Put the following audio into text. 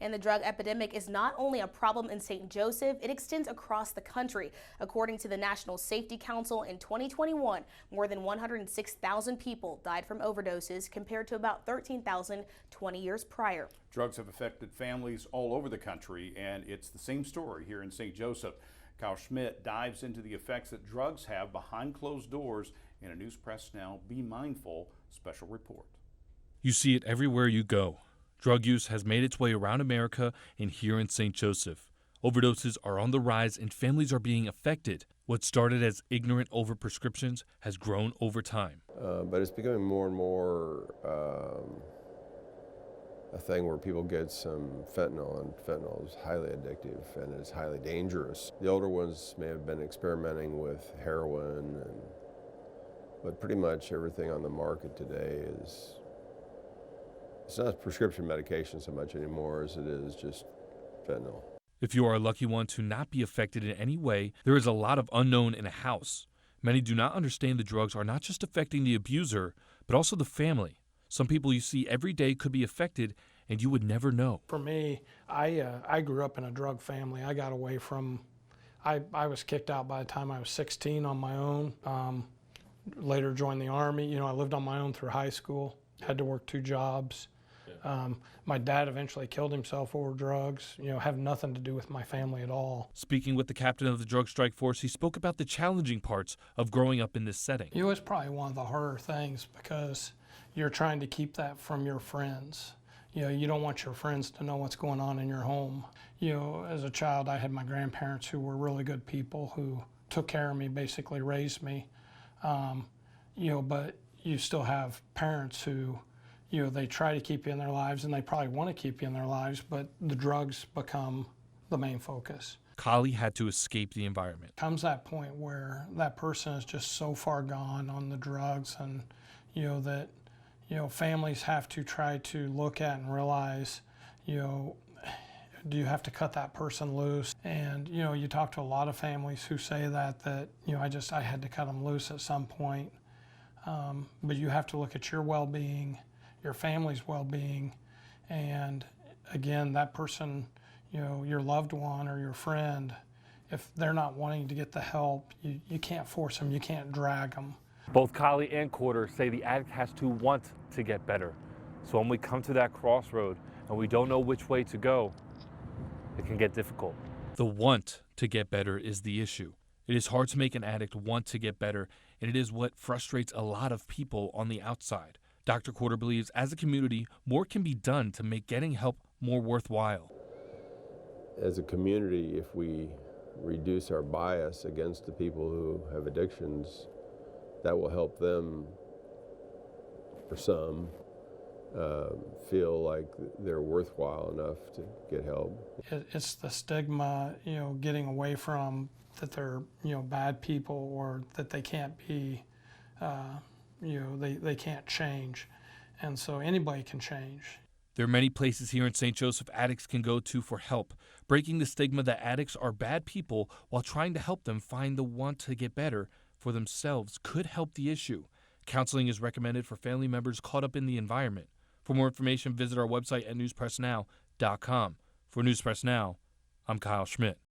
And the drug epidemic is not only a problem in St. Joseph, it extends across the country. According to the National Safety Council, in 2021, more than 106,000 people died from overdoses compared to about 13,000 20 years prior. Drugs have affected families all over the country, and it's the same story here in St. Joseph. Kyle Schmidt dives into the effects that drugs have behind closed doors in a News Press Now Be Mindful special report. You see it everywhere you go. Drug use has made its way around America and here in St. Joseph. Overdoses are on the rise and families are being affected. What started as ignorant overprescriptions has grown over time. But it's becoming more and more a thing where people get some fentanyl, and fentanyl is highly addictive and it's highly dangerous. The older ones may have been experimenting with heroin, but pretty much everything on the market today it's not prescription medication so much anymore as it is just fentanyl. If you are a lucky one to not be affected in any way, there is a lot of unknown in a house. Many do not understand the drugs are not just affecting the abuser, but also the family. Some people you see every day could be affected, and you would never know. For me, I grew up in a drug family. I got away from, I was kicked out by the time I was 16 on my own. Later joined the Army. I lived on my own through high school, had to work 2 jobs. My dad eventually killed himself over drugs, have nothing to do with my family at all. Speaking with the captain of the Drug Strike Force, he spoke about the challenging parts of growing up in this setting. It's probably one of the harder things because you're trying to keep that from your friends. You don't want your friends to know what's going on in your home. As a child, I had my grandparents who were really good people who took care of me, basically raised me. But you still have parents who, they try to keep you in their lives and they probably want to keep you in their lives, but the drugs become the main focus. Kali had to escape the environment. Comes that point where that person is just so far gone on the drugs, and that families have to try to look at and realize, do you have to cut that person loose? And you talk to a lot of families who say that I had to cut them loose at some point. But you have to look at your well-being, your family's well-being, and again, that person, your loved one or your friend, if they're not wanting to get the help, you can't force them, you can't drag them. Both Kali and Quarter say the addict has to want to get better. So when we come to that crossroad and we don't know which way to go, it can get difficult. The want to get better is the issue. It is hard to make an addict want to get better, and it is what frustrates a lot of people on the outside. Dr. Quarter believes as a community, more can be done to make getting help more worthwhile. As a community, if we reduce our bias against the people who have addictions, that will help them, for some, feel like they're worthwhile enough to get help. It's the stigma, getting away from that they're, bad people or that they can't be, they can't change. And so anybody can change. There are many places here in St. Joseph addicts can go to for help, breaking the stigma that addicts are bad people while trying to help them find the want to get better for themselves could help the issue. Counseling is recommended for family members caught up in the environment. For more information, visit our website at newspressnow.com. For News Press Now, I'm Kyle Schmidt.